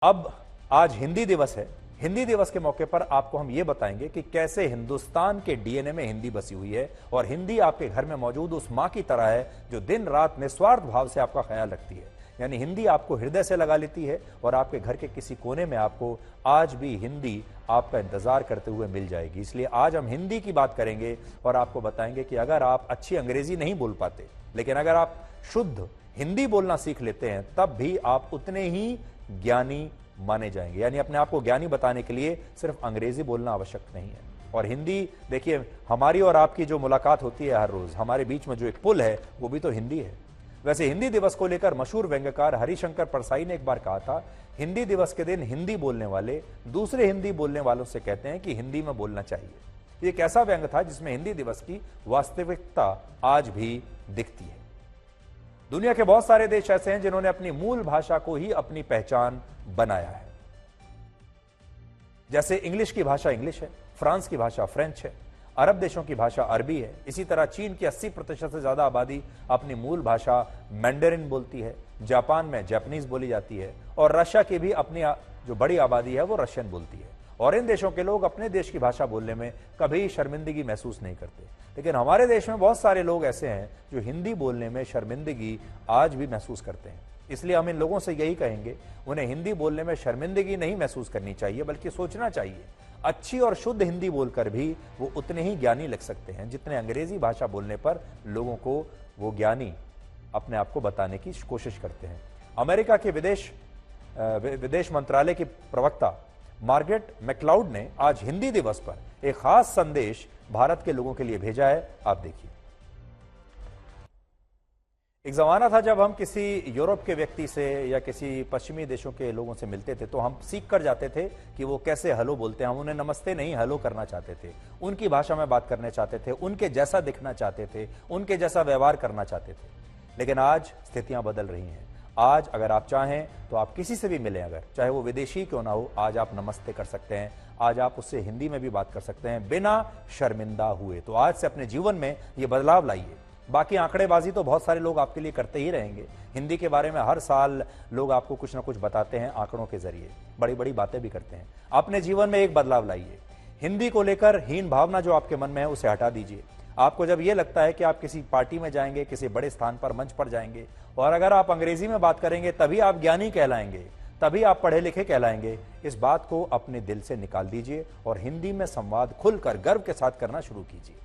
अब आज हिंदी दिवस है। हिंदी दिवस के मौके पर आपको हम ये बताएंगे कि कैसे हिंदुस्तान के डीएनए में हिंदी बसी हुई है और हिंदी आपके घर में मौजूद उस मां की तरह है जो दिन रात निस्वार्थ भाव से आपका ख्याल रखती है। यानी हिंदी आपको हृदय से लगा लेती है और आपके घर के किसी कोने में आपको आज भी हिंदी आपका इंतजार करते हुए मिल जाएगी। इसलिए आज हम हिंदी की बात करेंगे और आपको बताएंगे कि अगर आप अच्छी अंग्रेजी नहीं बोल पाते, लेकिन अगर आप शुद्ध हिंदी बोलना सीख लेते हैं, तब भी आप उतने ही ज्ञानी माने जाएंगे। यानी अपने आप को ज्ञानी बताने के लिए सिर्फ अंग्रेजी बोलना आवश्यक नहीं है। और हिंदी, देखिए, हमारी और आपकी जो मुलाकात होती है हर रोज, हमारे बीच में जो एक पुल है वो भी तो हिंदी है। वैसे हिंदी दिवस को लेकर मशहूर व्यंग्यकार हरिशंकर परसाई ने एक बार कहा था, हिंदी दिवस के दिन हिंदी बोलने वाले दूसरे हिंदी बोलने वालों से कहते हैं कि हिंदी में बोलना चाहिए। ये एक ऐसा व्यंग्य था जिसमें हिंदी दिवस की वास्तविकता आज भी दिखती है। दुनिया के बहुत सारे देश ऐसे हैं जिन्होंने अपनी मूल भाषा को ही अपनी पहचान बनाया है। जैसे इंग्लिश की भाषा इंग्लिश है, फ्रांस की भाषा फ्रेंच है, अरब देशों की भाषा अरबी है। इसी तरह चीन की 80% से ज्यादा आबादी अपनी मूल भाषा मैंडरिन बोलती है। जापान में जापानीज बोली जाती है और रशिया की भी अपनी जो बड़ी आबादी है वो रशियन बोलती है। और इन देशों के लोग अपने देश की भाषा बोलने में कभी शर्मिंदगी महसूस नहीं करते। लेकिन हमारे देश में बहुत सारे लोग ऐसे हैं जो हिंदी बोलने में शर्मिंदगी आज भी महसूस करते हैं। इसलिए हम इन लोगों से यही कहेंगे, उन्हें हिंदी बोलने में शर्मिंदगी नहीं महसूस करनी चाहिए, बल्कि सोचना चाहिए अच्छी और शुद्ध हिंदी बोलकर भी वो उतने ही ज्ञानी लग सकते हैं जितने अंग्रेजी भाषा बोलने पर लोगों को वो ज्ञानी अपने आप को बताने की कोशिश करते हैं। अमेरिका के विदेश मंत्रालय की प्रवक्ता मार्गरेट मैकलाउड ने आज हिंदी दिवस पर एक खास संदेश भारत के लोगों के लिए भेजा है। आप देखिए। एक जमाना था जब हम किसी यूरोप के व्यक्ति से या किसी पश्चिमी देशों के लोगों से मिलते थे तो हम सीख कर जाते थे कि वो कैसे हेलो बोलते हैं। हम उन्हें नमस्ते नहीं हेलो करना चाहते थे, उनकी भाषा में बात करना चाहते थे, उनके जैसा दिखना चाहते थे, उनके जैसा व्यवहार करना चाहते थे। लेकिन आज स्थितियां बदल रही हैं। आज अगर आप चाहें तो आप किसी से भी मिलें, अगर चाहे वो विदेशी क्यों ना हो, आज आप नमस्ते कर सकते हैं। आज आप उससे हिंदी में भी बात कर सकते हैं बिना शर्मिंदा हुए। तो आज से अपने जीवन में ये बदलाव लाइए। बाकी आंकड़ेबाजी तो बहुत सारे लोग आपके लिए करते ही रहेंगे। हिंदी के बारे में हर साल लोग आपको कुछ ना कुछ बताते हैं, आंकड़ों के जरिए बड़ी बड़ी बातें भी करते हैं। अपने जीवन में एक बदलाव लाइए। हिंदी को लेकर हीन भावना जो आपके मन में है उसे हटा दीजिए। आपको जब यह लगता है कि आप किसी पार्टी में जाएंगे, किसी बड़े स्थान पर, मंच पर जाएंगे और अगर आप अंग्रेजी में बात करेंगे तभी आप ज्ञानी कहलाएंगे, तभी आप पढ़े लिखे कहलाएंगे, इस बात को अपने दिल से निकाल दीजिए और हिंदी में संवाद खुलकर गर्व के साथ करना शुरू कीजिए।